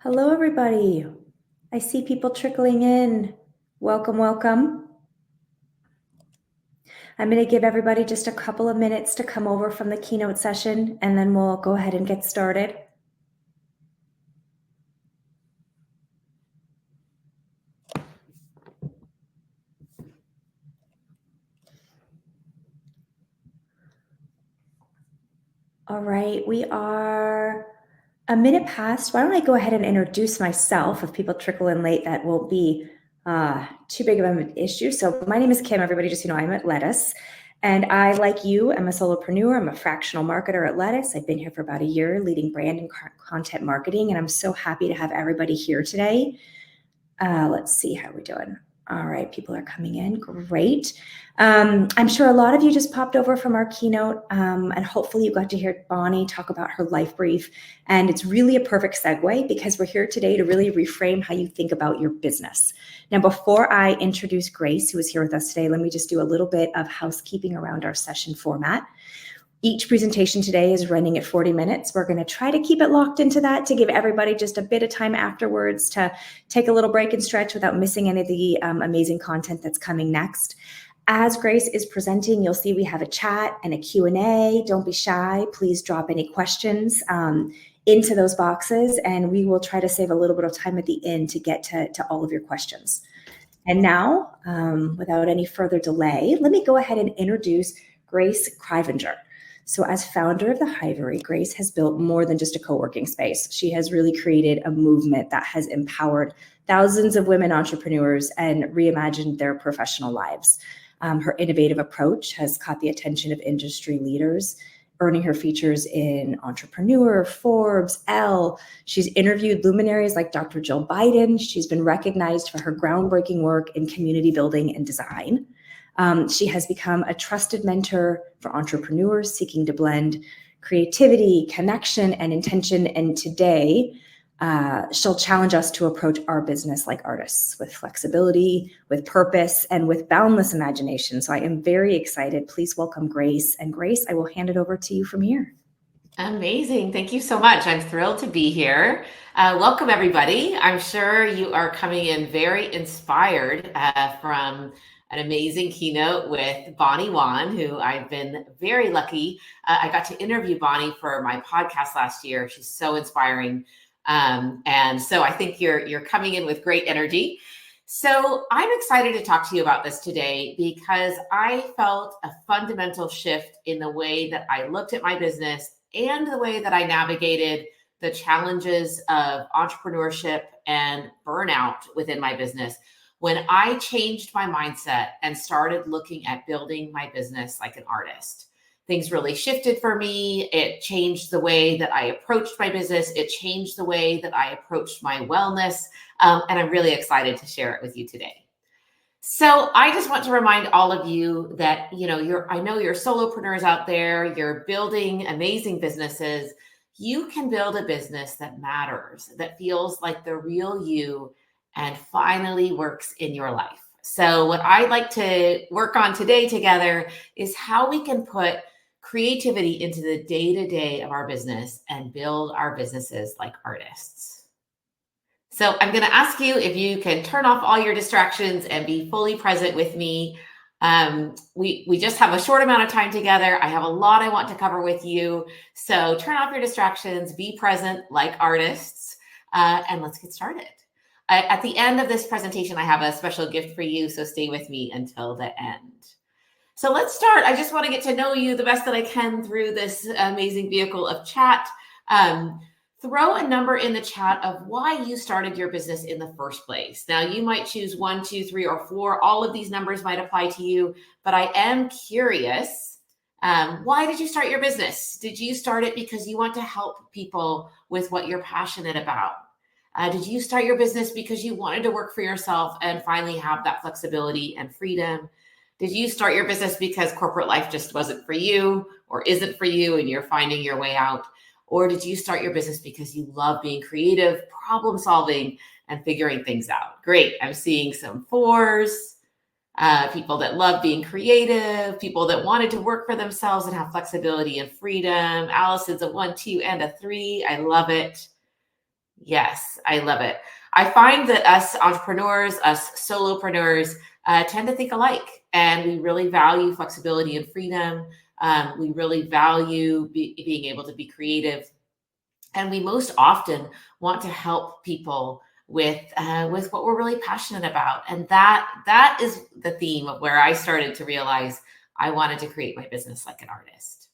Hello, everybody. I see people trickling in. Welcome, welcome. I'm going to give everybody just a couple of minutes to come over from the keynote session, and then we'll go ahead and get started. All right, we are a minute past. Why don't I go ahead and introduce myself? If people trickle in late, that won't be too big of an issue. So my name is Kim. Everybody just, I'm at Lettuce. And I, like you, am a solopreneur. I'm a fractional marketer at Lettuce. I've been here for about a year leading brand and content marketing. And I'm so happy to have everybody here today. Let's see how we're doing. All right, people are coming in. Great. I'm sure a lot of you just popped over from our keynote, and hopefully you got to hear Bonnie talk about her life brief. And it's really a perfect segue because we're here today to really reframe how you think about your business. Now, before I introduce Grace, who is here with us today, let me just do a little bit of housekeeping around our session format. Each presentation today is running at 40 minutes. We're going to try to keep it locked into that to give everybody just a bit of time afterwards to take a little break and stretch without missing any of the amazing content that's coming next. As Grace is presenting, you'll see we have a chat and a Q&A. Don't be shy. Please drop any questions into those boxes, and we will try to save a little bit of time at the end to get to all of your questions. And now, without any further delay, let me go ahead and introduce Grace Kraaijvanger. So as founder of The Hivery, Grace has built more than just a co-working space. She has really created a movement that has empowered thousands of women entrepreneurs and reimagined their professional lives. Her innovative approach has caught the attention of industry leaders, earning her features in Entrepreneur, Forbes, Elle. She's interviewed luminaries like Dr. Jill Biden. She's been recognized for her groundbreaking work in community building and design. She has become a trusted mentor for entrepreneurs seeking to blend creativity, connection, and intention. And today, she'll challenge us to approach our business like artists, with flexibility, with purpose, and with boundless imagination. So I am very excited. Please welcome Grace. And Grace, I will hand it over to you from here. Amazing. Thank you so much. I'm thrilled to be here. Welcome, everybody. I'm sure you are coming in very inspired from an amazing keynote with Bonnie Wan, who I've been very lucky. I got to interview Bonnie for my podcast last year. She's so inspiring. And so I think you're coming in with great energy. So I'm excited to talk to you about this today because I felt a fundamental shift in the way that I looked at my business and the way that I navigated the challenges of entrepreneurship and burnout within my business when I changed my mindset and started looking at building my business like an artist. Things really shifted for me. It changed the way that I approached my business. It changed the way that I approached my wellness. And I'm really excited to share it with you today. So I just want to remind all of you that, I know you're solopreneurs out there, you're building amazing businesses. You can build a business that matters, that feels like the real you and finally works in your life. So what I'd like to work on today together is how we can put creativity into the day-to-day of our business and build our businesses like artists. So I'm going to ask you if you can turn off all your distractions and be fully present with me. We just have a short amount of time together. I have a lot I want to cover with you. So turn off your distractions, be present like artists, and let's get started. At the end of this presentation, I have a special gift for you. So stay with me until the end. So let's start. I just want to get to know you the best that I can through this amazing vehicle of chat. Throw a number in the chat of why you started your business in the first place. Now, you might choose 1, 2, 3, or 4. All of these numbers might apply to you, but I am curious. Why did you start your business? Did you start it because you want to help people with what you're passionate about? Did you start your business because you wanted to work for yourself and finally have that flexibility and freedom? Did you start your business because corporate life just wasn't for you or isn't for you and you're finding your way out? Or did you start your business because you love being creative, problem solving, and figuring things out? Great. I'm seeing some 4s, people that love being creative, people that wanted to work for themselves and have flexibility and freedom. Allison's a 1, 2, and a 3. I love it. Yes, I love it. I find that us entrepreneurs, us solopreneurs, tend to think alike, and we really value flexibility and freedom. We really value being able to be creative, and we most often want to help people with what we're really passionate about. And that is the theme of where I started to realize I wanted to create my business like an artist.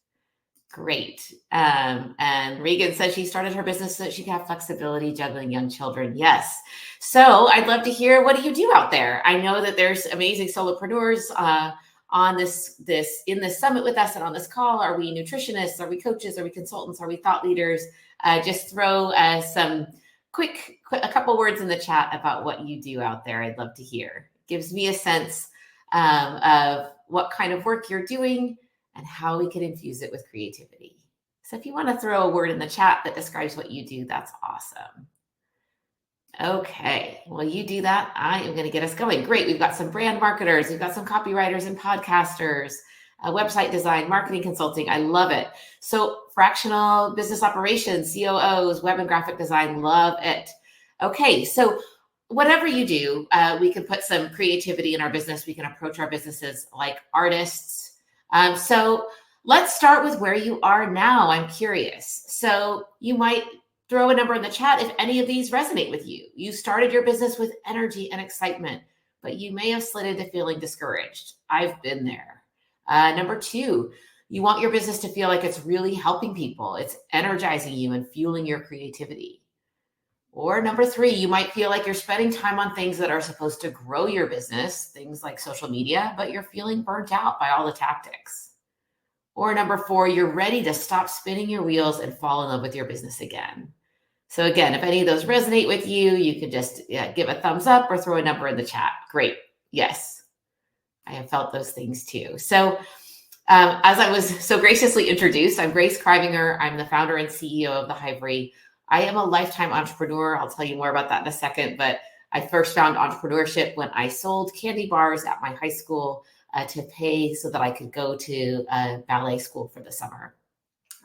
Great. And Regan said she started her business so that she could have flexibility juggling young children. Yes. So I'd love to hear, what do you do out there? I know that there's amazing solopreneurs on in this summit with us and on this call. Are we nutritionists? Are we coaches? Are we consultants? Are we thought leaders? Just throw a couple words in the chat about what you do out there. I'd love to hear. Gives me a sense of what kind of work you're doing and how we can infuse it with creativity. So if you want to throw a word in the chat that describes what you do, that's awesome. Okay, well, you do that. I am going to get us going. Great. We've got some brand marketers. We've got some copywriters and podcasters, website design, marketing consulting. I love it. So fractional business operations, COOs, web and graphic design, love it. Okay, so whatever you do, we can put some creativity in our business. We can approach our businesses like artists. So let's start with where you are now. I'm curious. So you might throw a number in the chat if any of these resonate with you. You started your business with energy and excitement, but you may have slid into feeling discouraged. I've been there. Number two, you want your business to feel like it's really helping people. It's energizing you and fueling your creativity. Or number three, you might feel like you're spending time on things that are supposed to grow your business, things like social media, but you're feeling burnt out by all the tactics. Or number four, you're ready to stop spinning your wheels and fall in love with your business again. So again, if any of those resonate with you, you could just give a thumbs up or throw a number in the chat. Great. Yes, I have felt those things too. So as I was so graciously introduced, I'm Grace Kraaijvanger. I'm the founder and CEO of The Hivery. I am a lifetime entrepreneur. I'll tell you more about that in a second, but I first found entrepreneurship when I sold candy bars at my high school to pay so that I could go to ballet school for the summer.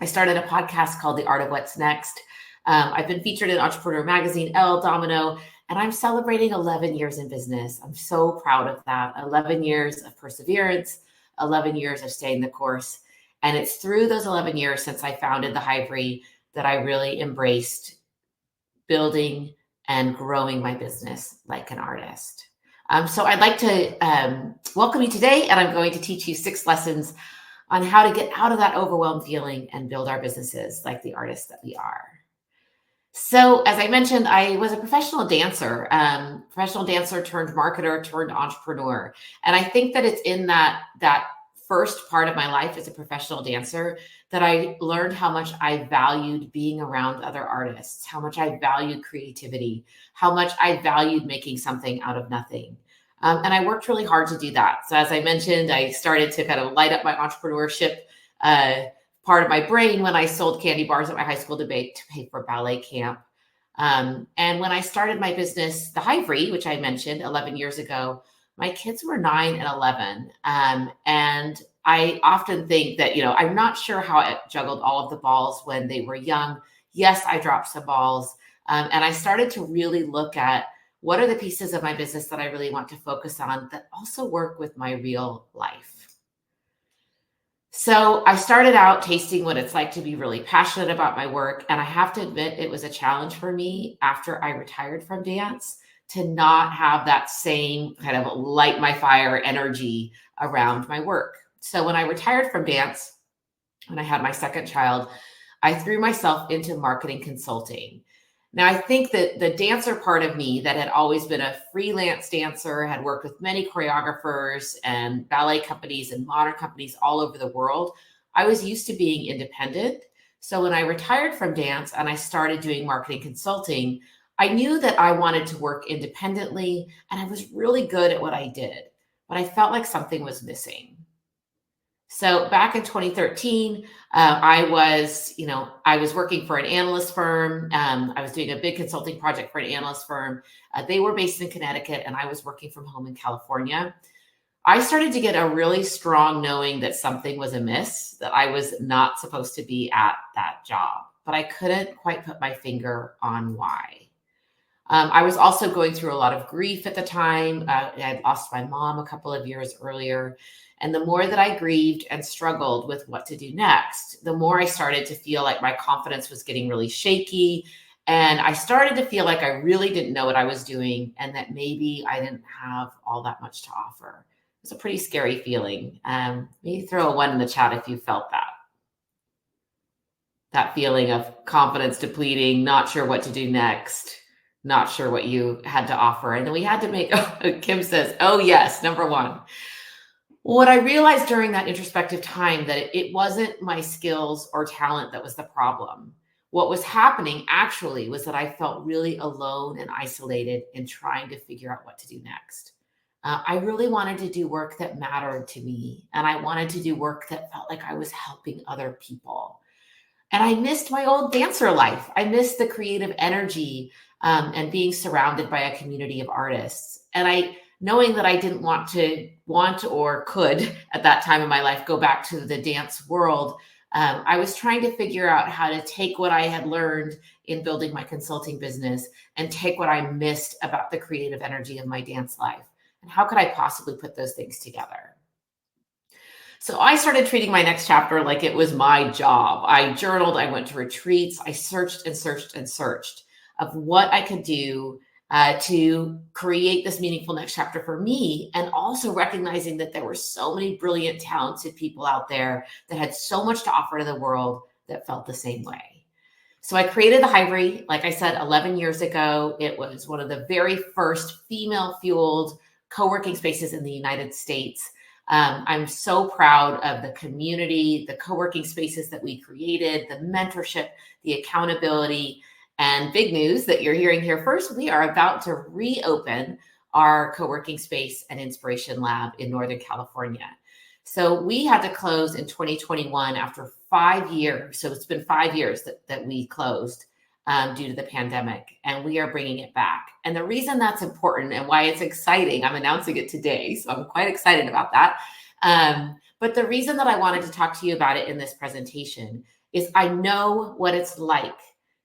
I started a podcast called The Art of What's Next. I've been featured in Entrepreneur Magazine, Elle, Domino, and I'm celebrating 11 years in business. I'm so proud of that. 11 years of perseverance, 11 years of staying the course. And it's through those 11 years since I founded The Hivery that I really embraced building and growing my business like an artist. So I'd like to welcome you today, and I'm going to teach you 6 lessons on how to get out of that overwhelmed feeling and build our businesses like the artists that we are. So as I mentioned, I was a professional dancer turned marketer turned entrepreneur. And I think that it's in that first part of my life as a professional dancer that I learned how much I valued being around other artists, how much I valued creativity, how much I valued making something out of nothing. And I worked really hard to do that. So as I mentioned, I started to kind of light up my entrepreneurship part of my brain when I sold candy bars at my high school debate to pay for ballet camp. And when I started my business, The Hivery, which I mentioned 11 years ago, my kids were 9 and 11. And I often think that, I'm not sure how I juggled all of the balls when they were young. Yes, I dropped some balls. And I started to really look at what are the pieces of my business that I really want to focus on that also work with my real life. So I started out tasting what it's like to be really passionate about my work. And I have to admit, it was a challenge for me after I retired from dance to not have that same kind of light my fire energy around my work. So when I retired from dance, when I had my second child, I threw myself into marketing consulting. Now, I think that the dancer part of me that had always been a freelance dancer, had worked with many choreographers and ballet companies and modern companies all over the world, I was used to being independent. So when I retired from dance and I started doing marketing consulting, I knew that I wanted to work independently and I was really good at what I did, but I felt like something was missing. So back in 2013, I was working for an analyst firm. I was doing a big consulting project for an analyst firm. They were based in Connecticut and I was working from home in California. I started to get a really strong knowing that something was amiss, that I was not supposed to be at that job, but I couldn't quite put my finger on why. I was also going through a lot of grief at the time. I had lost my mom a couple of years earlier. And the more that I grieved and struggled with what to do next, the more I started to feel like my confidence was getting really shaky. And I started to feel like I really didn't know what I was doing and that maybe I didn't have all that much to offer. It was a pretty scary feeling. Maybe throw a 1 in the chat if you felt that. That feeling of confidence depleting, not sure what to do next, not sure what you had to offer. And then we had to make, Kim says, oh yes, number 1. What I realized during that introspective time that it wasn't my skills or talent that was the problem. What was happening actually was that I felt really alone and isolated in trying to figure out what to do next. I really wanted to do work that mattered to me, and I wanted to do work that felt like I was helping other people. And I missed my old dancer life. I missed the creative energy and being surrounded by a community of artists. And knowing that I didn't want or could at that time in my life go back to the dance world, I was trying to figure out how to take what I had learned in building my consulting business and take what I missed about the creative energy of my dance life. And how could I possibly put those things together? So I started treating my next chapter like it was my job. I journaled, I went to retreats, I searched and searched and searched of what I could do to create this meaningful next chapter for me, and also recognizing that there were so many brilliant, talented people out there that had so much to offer to the world that felt the same way. So I created The Hivery, like I said, 11 years ago. It was one of the very first female-fueled co-working spaces in the United States. I'm so proud of the community, the co-working spaces that we created, the mentorship, the accountability, and big news that you're hearing here first. We are about to reopen our co-working space and inspiration lab in Northern California. So we had to close in 2021 after 5 years. So it's been 5 years that we closed due to the pandemic, and we are bringing it back. And the reason that's important and why it's exciting, I'm announcing it today, so I'm quite excited about that. But the reason that I wanted to talk to you about it in this presentation is I know what it's like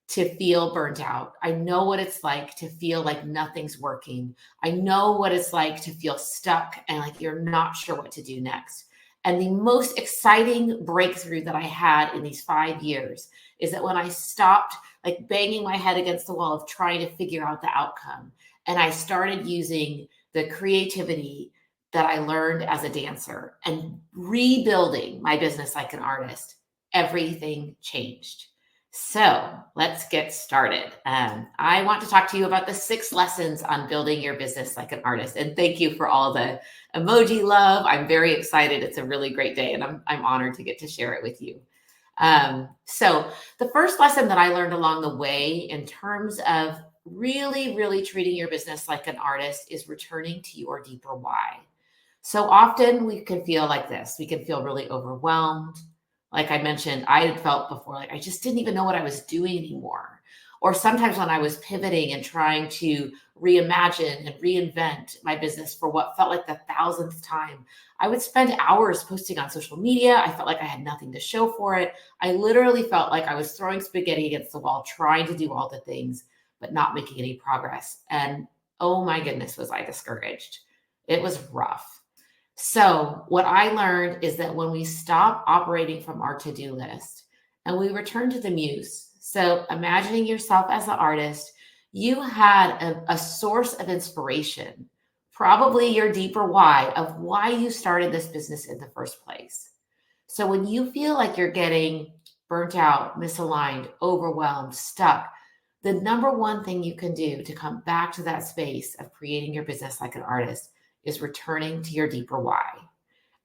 to feel burnt out. I know what it's like to feel like nothing's working. I know what it's like to feel stuck and like you're not sure what to do next. And the most exciting breakthrough that I had in these 5 years is that when I stopped like banging my head against the wall of trying to figure out the outcome, and I started using the creativity that I learned as a dancer and rebuilding my business like an artist, everything changed. So let's get started. I want to talk to you about the 6 lessons on building your business like an artist. And thank you for all the emoji love. I'm very excited. It's a really great day, and I'm honored to get to share it with you. So the first lesson that I learned along the way in terms of really, really treating your business like an artist is returning to your deeper why. So often we can feel like this. We can feel really overwhelmed. Like I mentioned, I had felt before, like I just didn't even know what I was doing anymore. Or sometimes when I was pivoting and trying to reimagine and reinvent my business for what felt like the 1,000th time, I would spend hours posting on social media. I felt like I had nothing to show for it. I literally felt like I was throwing spaghetti against the wall, trying to do all the things, but not making any progress. And oh my goodness, was I discouraged. It was rough. So what I learned is that when we stop operating from our to-do list and we return to the muse, so imagining yourself as the artist, you had a source of inspiration, probably your deeper why of why you started this business in the first place. So when you feel like you're getting burnt out, misaligned, overwhelmed, stuck, the number one thing you can do to come back to that space of creating your business like an artist is returning to your deeper why.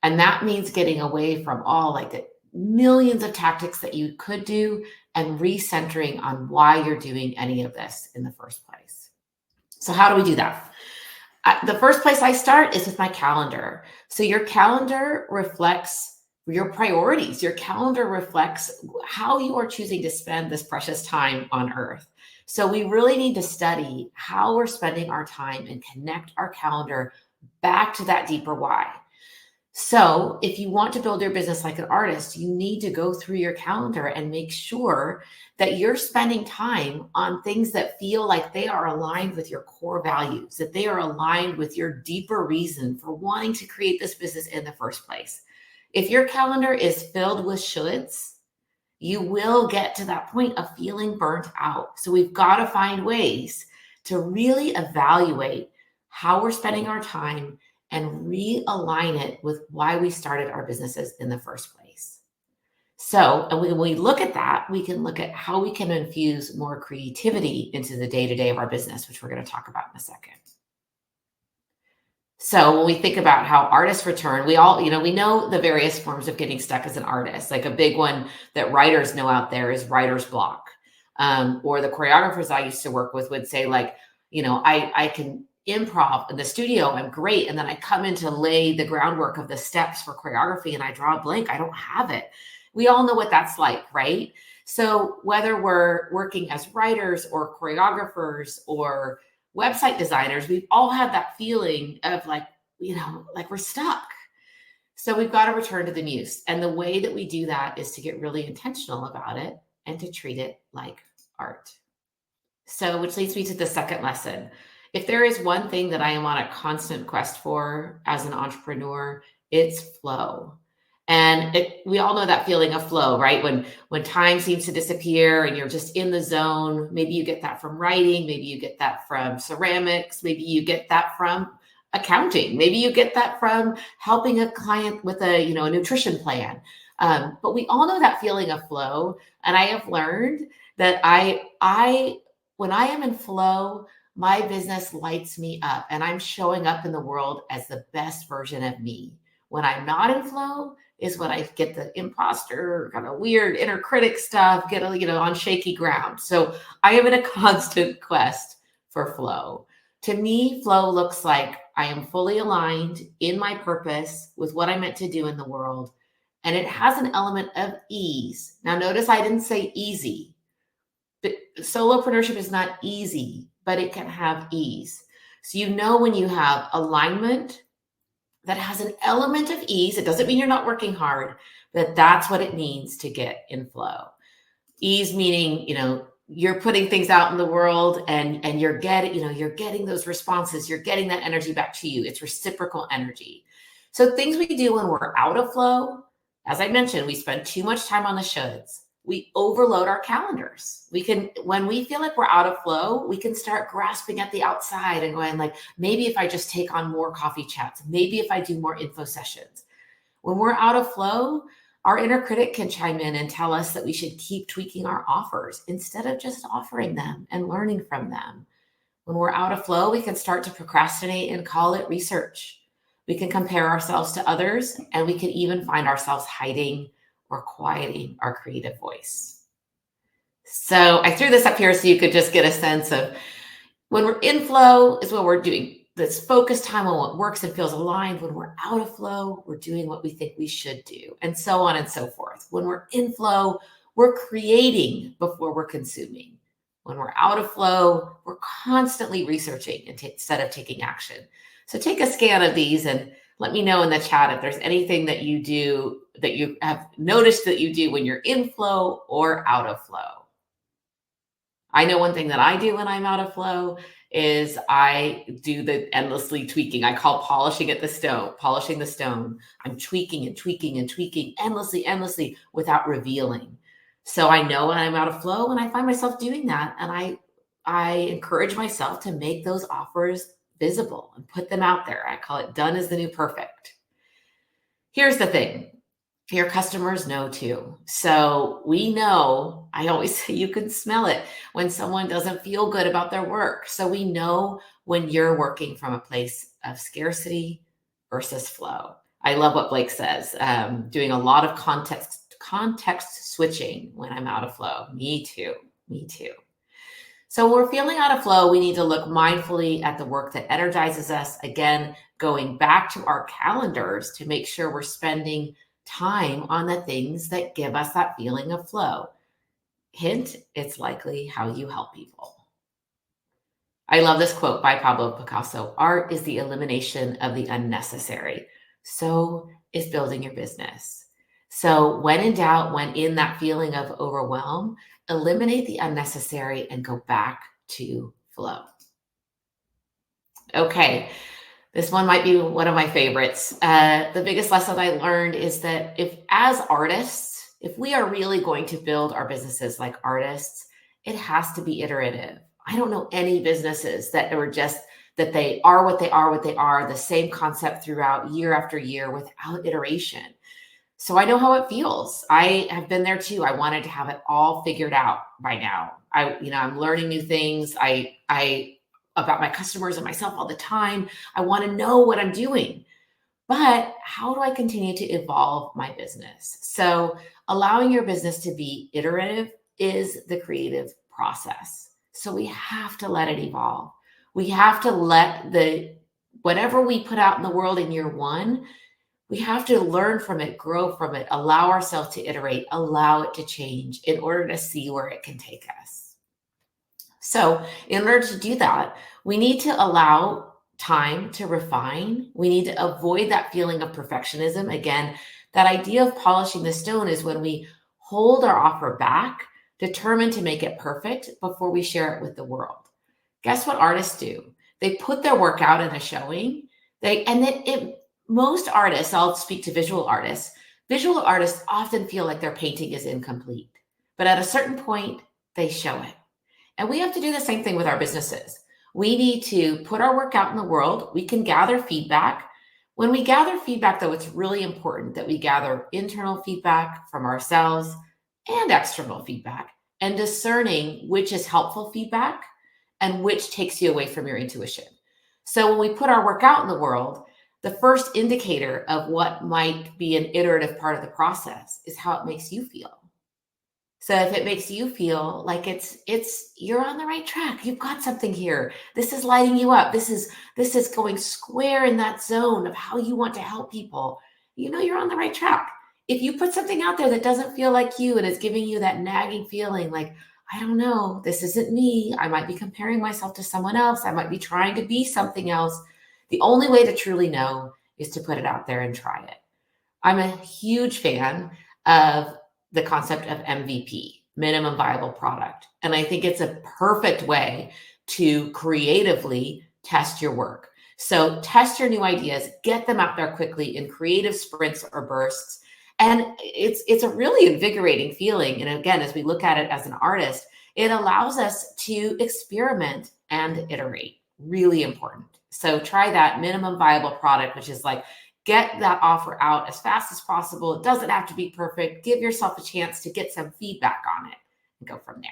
And that means getting away from all like the millions of tactics that you could do and recentering on why you're doing any of this in the first place. So how do we do that? The first place I start is with my calendar. So your calendar reflects your priorities. Your calendar reflects how you are choosing to spend this precious time on earth. So we really need to study how we're spending our time and connect our calendar back to that deeper why. So if you want to build your business like an artist, you need to go through your calendar and make sure that you're spending time on things that feel like they are aligned with your core values, that they are aligned with your deeper reason for wanting to create this business in the first place. If your calendar is filled with shoulds, you will get to that point of feeling burnt out. So we've got to find ways to really evaluate how we're spending our time and realign it with why we started our businesses in the first place. So, and when we look at that, we can look at how we can infuse more creativity into the day-to-day of our business, which we're going to talk about in a second. So when we think about how artists return, we all, we know the various forms of getting stuck as an artist. Like a big one that writers know out there is writer's block. Or the choreographers I used to work with would say like, I can improv in the studio, I'm great. And then I come in to lay the groundwork of the steps for choreography and I draw a blank, I don't have it. We all know what that's like, right? So whether we're working as writers or choreographers or website designers, we've all had that feeling of like we're stuck. So we've got to return to the muse. And the way that we do that is to get really intentional about it and to treat it like art. So, which leads me to the second lesson. If there is one thing that I am on a constant quest for as an entrepreneur, it's flow. And we all know that feeling of flow, right? When time seems to disappear and you're just in the zone. Maybe you get that from writing, maybe you get that from ceramics, maybe you get that from accounting, maybe you get that from helping a client with a nutrition plan. But we all know that feeling of flow. And I have learned that when I am in flow, my business lights me up and I'm showing up in the world as the best version of me. When I'm not in flow is when I get the imposter kind of weird inner critic stuff, get on shaky ground. So I am in a constant quest for flow. To me, flow looks like I am fully aligned in my purpose with what I'm meant to do in the world. And it has an element of ease. Now, notice I didn't say easy. But solopreneurship is not easy, but it can have ease. So when you have alignment that has an element of ease, it doesn't mean you're not working hard, but that's what it means to get in flow. Ease meaning, you're putting things out in the world and you're getting those responses, you're getting that energy back to you. It's reciprocal energy. So things we do when we're out of flow, as I mentioned, we spend too much time on the shoulds. We overload our calendars. When we feel like we're out of flow, we can start grasping at the outside and going like, maybe if I just take on more coffee chats, maybe if I do more info sessions. When we're out of flow, our inner critic can chime in and tell us that we should keep tweaking our offers instead of just offering them and learning from them. When we're out of flow, we can start to procrastinate and call it research. We can compare ourselves to others, and we can even find ourselves hiding or quieting our creative voice. So I threw this up here so you could just get a sense of when we're in flow is when we're doing this focused time on what works and feels aligned. When we're out of flow, we're doing what we think we should do, and so on and so forth. When we're in flow, we're creating before we're consuming. When we're out of flow, we're constantly researching instead of taking action. So take a scan of these and let me know in the chat if there's anything that you do that you have noticed that you do when you're in flow or out of flow. I know one thing that I do when I'm out of flow is I do the endlessly tweaking. I call polishing the stone. I'm tweaking and tweaking and tweaking endlessly without revealing. So I know when I'm out of flow and I find myself doing that. And I encourage myself to make those offers visible and put them out there. I call it done is the new perfect. Here's the thing. Your customers know too. So we know, I always say you can smell it when someone doesn't feel good about their work. So we know when you're working from a place of scarcity versus flow. I love what Blake says, doing a lot of context switching when I'm out of flow. Me too. So when we're feeling out of flow, we need to look mindfully at the work that energizes us. Again, going back to our calendars to make sure we're spending time on the things that give us that feeling of flow. Hint, it's likely how you help people. I love this quote by Pablo Picasso. Art is the elimination of the unnecessary. So is building your business. So when in doubt, when in that feeling of overwhelm, eliminate the unnecessary and go back to flow. Okay, this one might be one of my favorites. The biggest lesson I learned is that as artists, if we are really going to build our businesses like artists, it has to be iterative. I don't know any businesses that are just that they are what they are, the same concept throughout year after year without iteration. So I know how it feels. I have been there too. I wanted to have it all figured out by now. I'm learning new things. I about my customers and myself all the time. I want to know what I'm doing. But how do I continue to evolve my business? So allowing your business to be iterative is the creative process. So we have to let it evolve. We have to let whatever we put out in the world in year one, we have to learn from it, grow from it, allow ourselves to iterate, allow it to change in order to see where it can take us. So in order to do that, we need to allow time to refine. We need to avoid that feeling of perfectionism. Again, that idea of polishing the stone is when we hold our offer back, determined to make it perfect before we share it with the world. Guess what artists do? They put their work out in a showing. Most artists, I'll speak to visual artists often feel like their painting is incomplete. But at a certain point, they show it. And we have to do the same thing with our businesses. We need to put our work out in the world. We can gather feedback. When we gather feedback, though, it's really important that we gather internal feedback from ourselves and external feedback, and discerning which is helpful feedback and which takes you away from your intuition. So when we put our work out in the world, the first indicator of what might be an iterative part of the process is how it makes you feel. So if it makes you feel like you're on the right track, you've got something here. This is lighting you up. This is going square in that zone of how you want to help people. You're on the right track. If you put something out there that doesn't feel like you and is giving you that nagging feeling like, I don't know, this isn't me. I might be comparing myself to someone else. I might be trying to be something else. The only way to truly know is to put it out there and try it. I'm a huge fan of the concept of MVP, minimum viable product. And I think it's a perfect way to creatively test your work. So test your new ideas, get them out there quickly in creative sprints or bursts. And it's a really invigorating feeling. And again, as we look at it as an artist, it allows us to experiment and iterate. Really important. So try that minimum viable product, which is like, get that offer out as fast as possible. It doesn't have to be perfect. Give yourself a chance to get some feedback on it and go from there.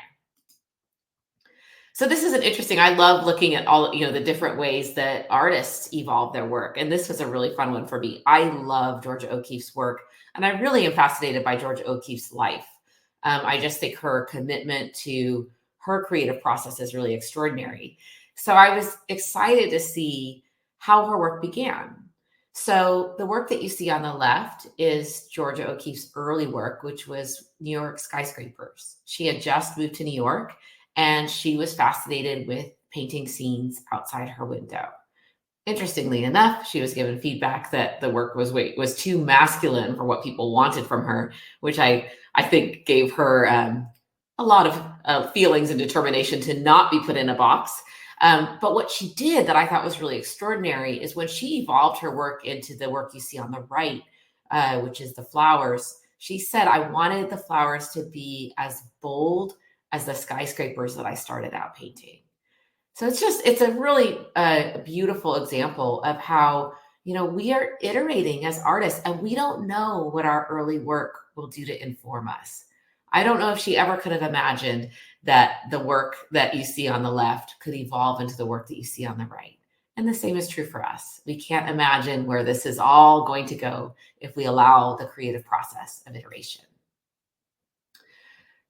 So this is an interesting, I love looking at all, the different ways that artists evolve their work. And this was a really fun one for me. I love Georgia O'Keeffe's work, and I really am fascinated by Georgia O'Keeffe's life. I just think her commitment to her creative process is really extraordinary. So I was excited to see how her work began. So the work that you see on the left is Georgia O'Keeffe's early work, which was New York Skyscrapers. She had just moved to New York, and she was fascinated with painting scenes outside her window. Interestingly enough, she was given feedback that the work was too masculine for what people wanted from her, which I think gave her a lot of feelings and determination to not be put in a box. But what she did that I thought was really extraordinary is when she evolved her work into the work you see on the right, which is the flowers. She said, I wanted the flowers to be as bold as the skyscrapers that I started out painting. So it's a really beautiful example of how, we are iterating as artists, and we don't know what our early work will do to inform us. I don't know if she ever could have imagined that the work that you see on the left could evolve into the work that you see on the right. And the same is true for us. We can't imagine where this is all going to go if we allow the creative process of iteration.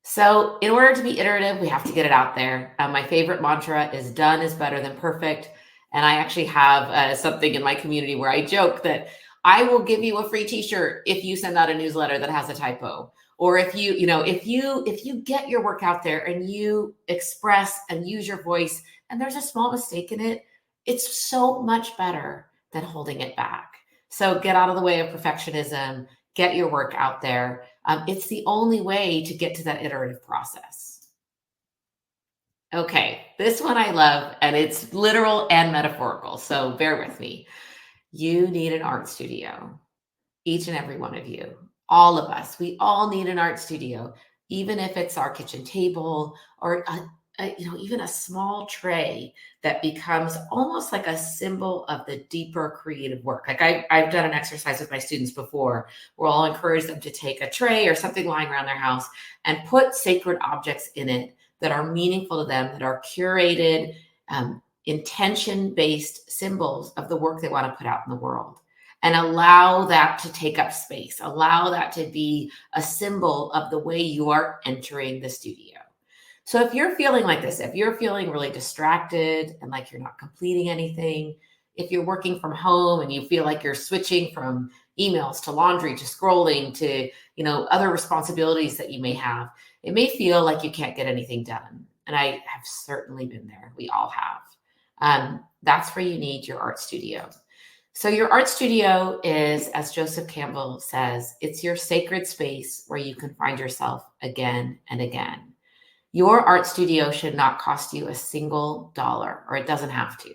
So in order to be iterative, we have to get it out there. My favorite mantra is done is better than perfect. And I actually have something in my community where I joke that I will give you a free t-shirt if you send out a newsletter that has a typo. Or if you get your work out there and you express and use your voice and there's a small mistake in it, it's so much better than holding it back. So get out of the way of perfectionism, get your work out there. It's the only way to get to that iterative process. Okay, this one I love, and it's literal and metaphorical, so bear with me. You need an art studio. Each and every one of you, all of us, we all need an art studio, even if it's our kitchen table or even a small tray that becomes almost like a symbol of the deeper creative work. Like I've done an exercise with my students before where I'll encourage them to take a tray or something lying around their house and put sacred objects in it that are meaningful to them, that are curated, intention-based symbols of the work they want to put out in the world. And allow that to take up space. Allow that to be a symbol of the way you are entering the studio. So if you're feeling like this, if you're feeling really distracted and like you're not completing anything, if you're working from home and you feel like you're switching from emails to laundry to scrolling to, other responsibilities that you may have, it may feel like you can't get anything done. And I have certainly been there. We all have. That's where you need your art studio. So your art studio is, as Joseph Campbell says, it's your sacred space where you can find yourself again and again. Your art studio should not cost you a single dollar, or it doesn't have to.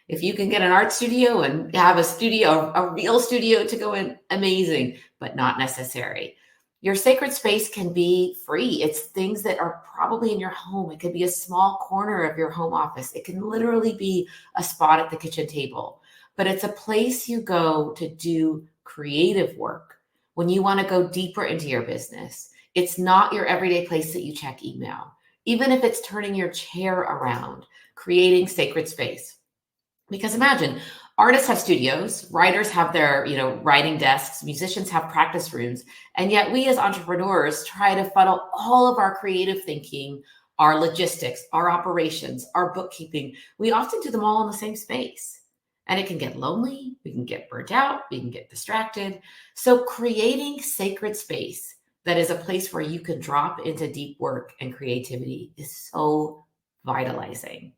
If you can get an art studio and have a real studio to go in, amazing, but not necessary. Your sacred space can be free. It's things that are probably in your home. It could be a small corner of your home office. It can literally be a spot at the kitchen table. But it's a place you go to do creative work when you want to go deeper into your business. It's not your everyday place that you check email, even if it's turning your chair around, creating sacred space. Because imagine, artists have studios, writers have their, writing desks, musicians have practice rooms, and yet we as entrepreneurs try to funnel all of our creative thinking, our logistics, our operations, our bookkeeping. We often do them all in the same space. And it can get lonely, we can get burnt out, we can get distracted. So creating sacred space that is a place where you can drop into deep work and creativity is so vitalizing.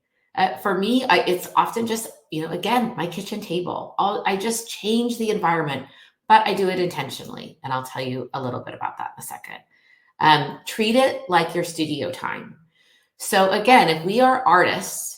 For me, it's often just, again, my kitchen table. I just change the environment, but I do it intentionally. And I'll tell you a little bit about that in a second. Treat it like your studio time. So again, if we are artists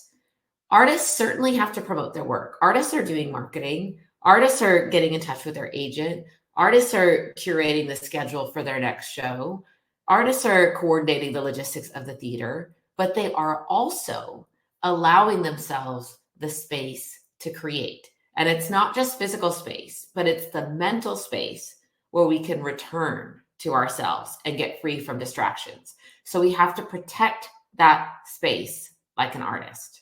certainly have to promote their work. Artists are doing marketing. Artists are getting in touch with their agent. Artists are curating the schedule for their next show. Artists are coordinating the logistics of the theater, but they are also allowing themselves the space to create. And it's not just physical space, but it's the mental space where we can return to ourselves and get free from distractions. So we have to protect that space like an artist.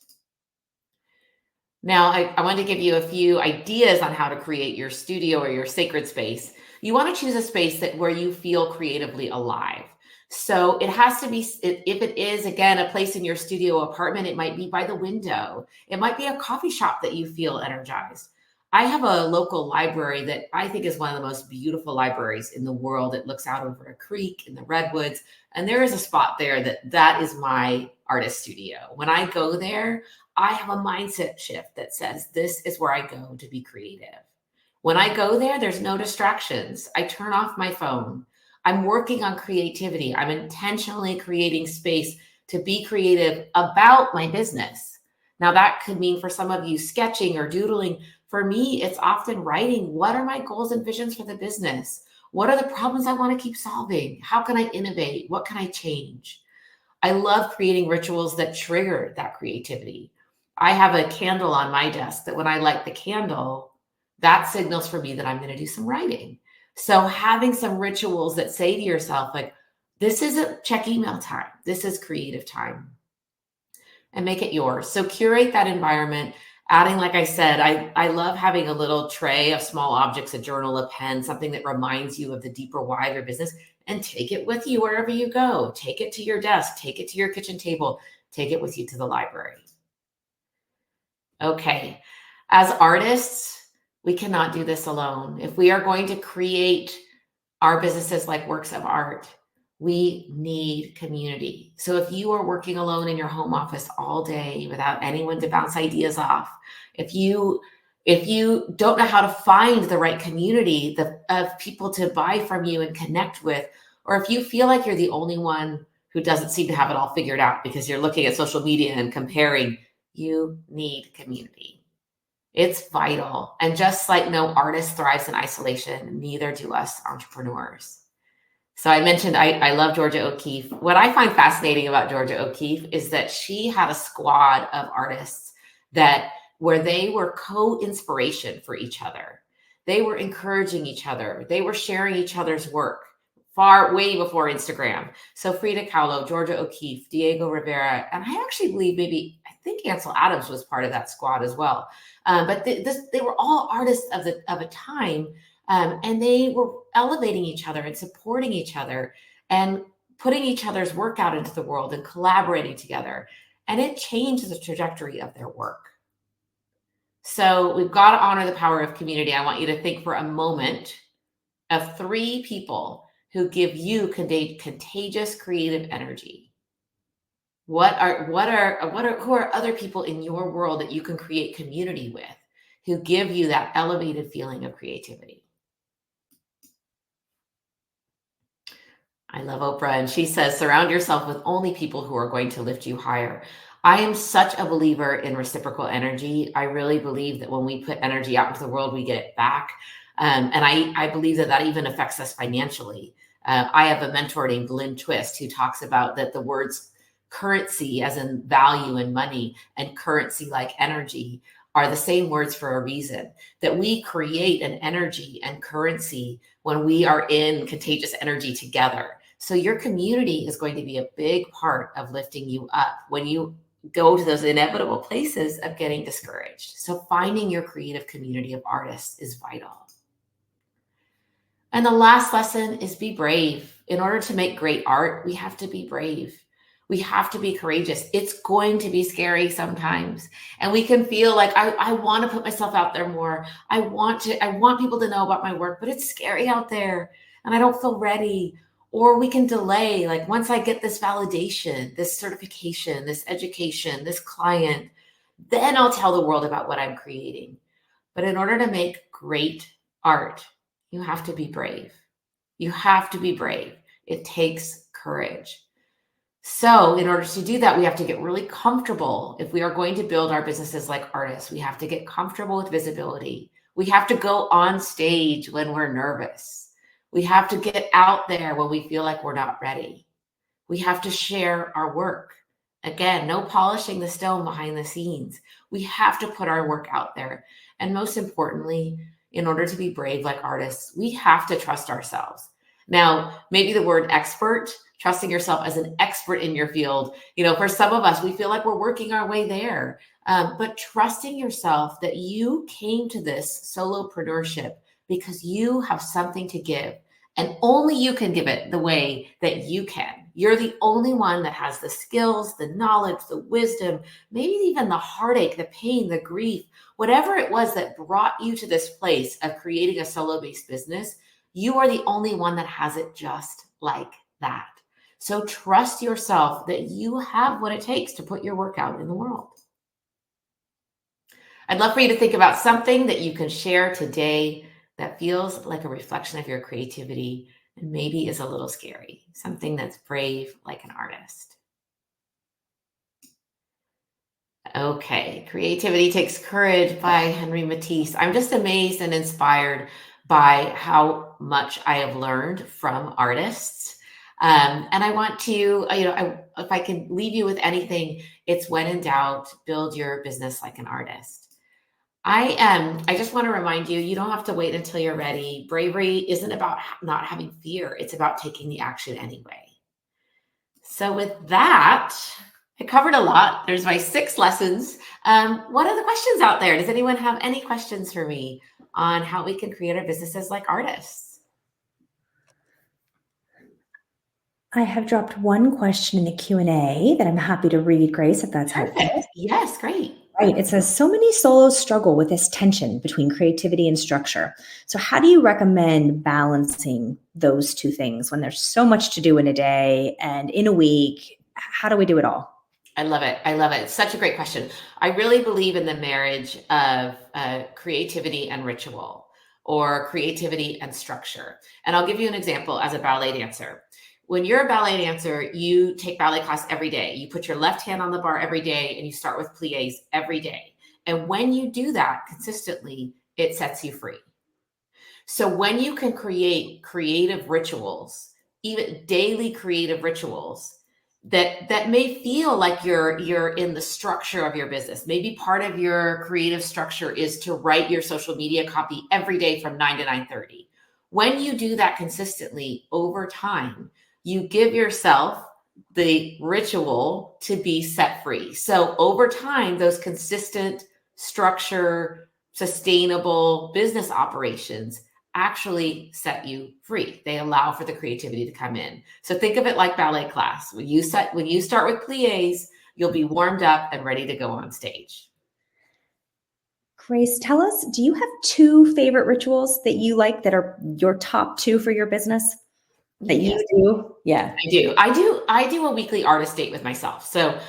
Now, I want to give you a few ideas on how to create your studio or your sacred space. You want to choose a space where you feel creatively alive. So it has to be, if it is, again, a place in your studio apartment, it might be by the window. It might be a coffee shop that you feel energized. I have a local library that I think is one of the most beautiful libraries in the world. It looks out over a creek in the redwoods. And there is a spot there that is my artist studio. When I go there, I have a mindset shift that says, this is where I go to be creative. When I go there, there's no distractions. I turn off my phone. I'm working on creativity. I'm intentionally creating space to be creative about my business. Now, that could mean for some of you sketching or doodling. For me, it's often writing. What are my goals and visions for the business? What are the problems I want to keep solving? How can I innovate? What can I change? I love creating rituals that trigger that creativity. I have a candle on my desk that when I light the candle, that signals for me that I'm going to do some writing. So having some rituals that say to yourself, like, this isn't check email time. This is creative time. And make it yours. So curate that environment. Adding, like I said, I love having a little tray of small objects, a journal, a pen, something that reminds you of the deeper why of your business, and take it with you wherever you go. Take it to your desk, take it to your kitchen table, take it with you to the library. Okay, as artists, we cannot do this alone. If we are going to create our businesses like works of art, we need community. So if you are working alone in your home office all day without anyone to bounce ideas off, if you if you don't know how to find the right community of people to buy from you and connect with, or if you feel like you're the only one who doesn't seem to have it all figured out because you're looking at social media and comparing, you need community. It's vital. And just like no artist thrives in isolation, neither do us entrepreneurs. So I mentioned I love Georgia O'Keeffe. What I find fascinating about Georgia O'Keeffe is that she had a squad of artists where they were co-inspiration for each other. They were encouraging each other. They were sharing each other's work way before Instagram. So Frida Kahlo, Georgia O'Keeffe, Diego Rivera, and I actually believe I think Ansel Adams was part of that squad as well. But they were all artists of a time, and they were elevating each other and supporting each other and putting each other's work out into the world and collaborating together. And it changed the trajectory of their work. So we've got to honor the power of community. I want you to think for a moment of 3 people who give you contagious creative energy. Who are other people in your world that you can create community with who give you that elevated feeling of creativity? I love Oprah, and she says, surround yourself with only people who are going to lift you higher. I am such a believer in reciprocal energy. I really believe that when we put energy out into the world, we get it back. And I believe that even affects us financially. I have a mentor named Lynn Twist who talks about that the words currency, as in value and money, and currency like energy, are the same words for a reason, that we create an energy and currency when we are in contagious energy together. So your community is going to be a big part of lifting you up when you go to those inevitable places of getting discouraged. So finding your creative community of artists is vital. And the last lesson is be brave. In order to make great art, we have to be brave. We have to be courageous. It's going to be scary sometimes. And we can feel like, I want to put myself out there more. I want people to know about my work, but it's scary out there and I don't feel ready. Or we can delay, like once I get this validation, this certification, this education, this client, then I'll tell the world about what I'm creating. But in order to make great art, you have to be brave. You have to be brave. It takes courage. So in order to do that, we have to get really comfortable. If we are going to build our businesses like artists, we have to get comfortable with visibility. We have to go on stage when we're nervous. We have to get out there when we feel like we're not ready. We have to share our work. Again, no polishing the stone behind the scenes. We have to put our work out there. And most importantly, in order to be brave like artists, we have to trust ourselves. Now, maybe the word expert, trusting yourself as an expert in your field, for some of us, we feel like we're working our way there. But trusting yourself that you came to this solopreneurship because you have something to give, and only you can give it the way that you can. You're the only one that has the skills, the knowledge, the wisdom, maybe even the heartache, the pain, the grief, whatever it was that brought you to this place of creating a solo-based business. You are the only one that has it just like that. So trust yourself that you have what it takes to put your work out in the world. I'd love for you to think about something that you can share today that feels like a reflection of your creativity and maybe is a little scary, something that's brave like an artist. Okay, Creativity Takes Courage by Henry Matisse. I'm just amazed and inspired by how much I have learned from artists. And I want to, if I can leave you with anything, it's when in doubt, build your business like an artist. I just want to remind you, you don't have to wait until you're ready. Bravery isn't about not having fear. It's about taking the action anyway. So with that, I covered a lot. There's my 6 lessons. What are the questions out there? Does anyone have any questions for me on how we can create our businesses like artists? I have dropped one question in the Q&A that I'm happy to read, Grace, if that's Perfect. helpful. Yes, great. Right. It says, so many solos struggle with this tension between creativity and structure. So how do you recommend balancing those two things when there's so much to do in a day and in a week? How do we do it all? I love it. I love it. It's such a great question. I really believe in the marriage of creativity and ritual, or creativity and structure. And I'll give you an example as a ballet dancer. When you're a ballet dancer, you take ballet class every day. You put your left hand on the bar every day and you start with pliés every day. And when you do that consistently, it sets you free. So when you can create creative rituals, even daily creative rituals, that may feel like you're in the structure of your business. Maybe part of your creative structure is to write your social media copy every day from 9 to 9:30. When you do that consistently over time, you give yourself the ritual to be set free. So over time, those consistent structure, sustainable business operations actually set you free. They allow for the creativity to come in. So think of it like ballet class. When you start with pliés, you'll be warmed up and ready to go on stage. Grace, tell us, do you have 2 favorite rituals that you like that are your top 2 for your business that Yes. you do? Yeah. I do a weekly artist date with myself. So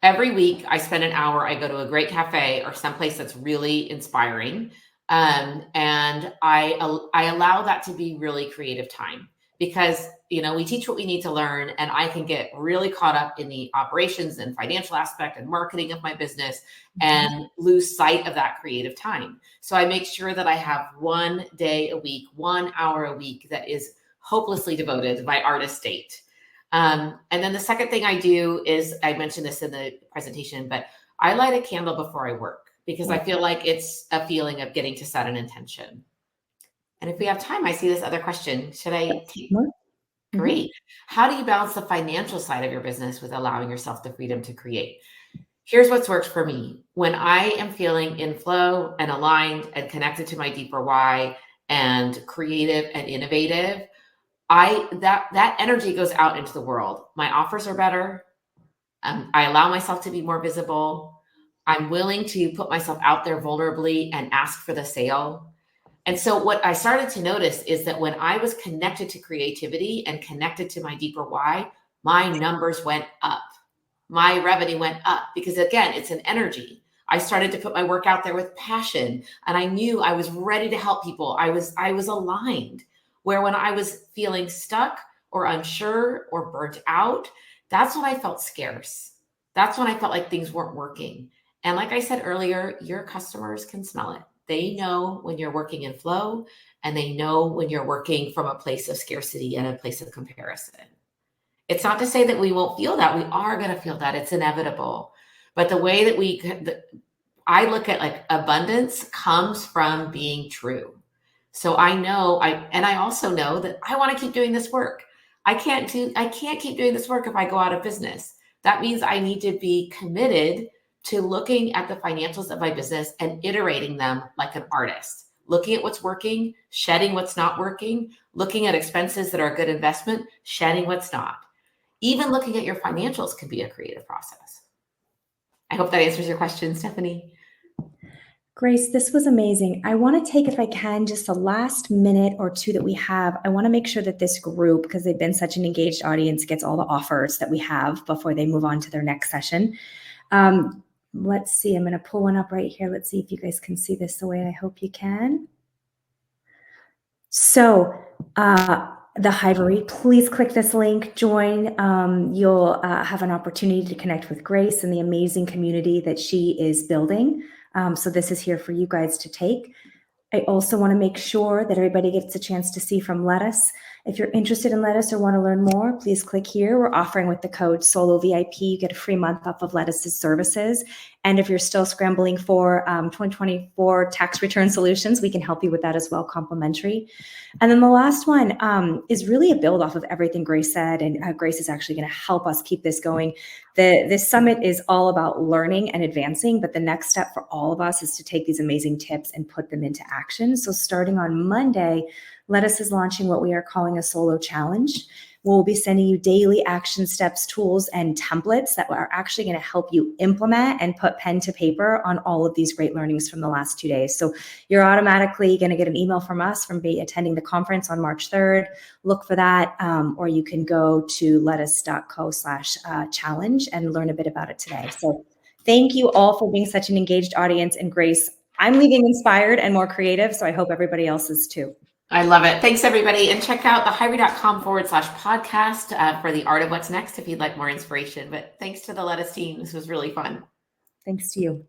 every week I spend an hour, I go to a great cafe or someplace that's really inspiring. And I allow that to be really creative time, because, we teach what we need to learn, and I can get really caught up in the operations and financial aspect and marketing of my business and lose sight of that creative time. So I make sure that I have 1 day a week, 1 hour a week that is hopelessly devoted to my artist date. And then the second thing I do is, I mentioned this in the presentation, but I light a candle before I work, because I feel like it's a feeling of getting to set an intention. And if we have time, I see this other question. Should I take? Great. How do you balance the financial side of your business with allowing yourself the freedom to create? Here's what's worked for me. When I am feeling in flow and aligned and connected to my deeper why and creative and innovative, that energy goes out into the world. My offers are better. I allow myself to be more visible. I'm willing to put myself out there vulnerably and ask for the sale. And so what I started to notice is that when I was connected to creativity and connected to my deeper why, my numbers went up. My revenue went up, because again, it's an energy. I started to put my work out there with passion, and I knew I was ready to help people. I was aligned. Where when I was feeling stuck or unsure or burnt out, that's when I felt scarce. That's when I felt like things weren't working. And like I said earlier, your customers can smell it. They know when you're working in flow, and they know when you're working from a place of scarcity and a place of comparison. It's not to say that we won't feel that. We are going to feel that. It's inevitable. But the way that I look at, like, abundance comes from being true. So I also know that I want to keep doing this work. I can't keep doing this work if I go out of business. That means I need to be committed to looking at the financials of my business and iterating them like an artist, looking at what's working, shedding what's not working, looking at expenses that are a good investment, shedding what's not. Even looking at your financials can be a creative process. I hope that answers your question, Stephanie. Grace, this was amazing. I want to take, if I can, just the last minute or 2 that we have. I want to make sure that this group, because they've been such an engaged audience, gets all the offers that we have before they move on to their next session. Let's see. I'm going to pull one up right here. Let's see if you guys can see this the way I hope you can. So, The Hivery, please click this link, join. You'll have an opportunity to connect with Grace and the amazing community that she is building. So this is here for you guys to take. I also want to make sure that everybody gets a chance to see from Lettuce. If you're interested in Lettuce or want to learn more, please click here. We're offering with the code SOLOVIP, you get a free month off of Lettuce's services. And if you're still scrambling for 2024 tax return solutions, we can help you with that as well, complimentary. And then the last one is really a build off of everything Grace said, and Grace is actually going to help us keep this going. This summit is all about learning and advancing, but the next step for all of us is to take these amazing tips and put them into action. So starting on Monday, Lettuce is launching what we are calling a solo challenge. We'll be sending you daily action steps, tools, and templates that are actually going to help you implement and put pen to paper on all of these great learnings from the last 2 days. So you're automatically going to get an email from us from attending the conference on March 3rd. Look for that, or you can go to lettuce.co/challenge and learn a bit about it today. So thank you all for being such an engaged audience. And Grace, I'm leaving inspired and more creative, so I hope everybody else is too. I love it. Thanks, everybody. And check out thehivery.com/podcast for the art of what's next if you'd like more inspiration. But thanks to the Lettuce team. This was really fun. Thanks to you.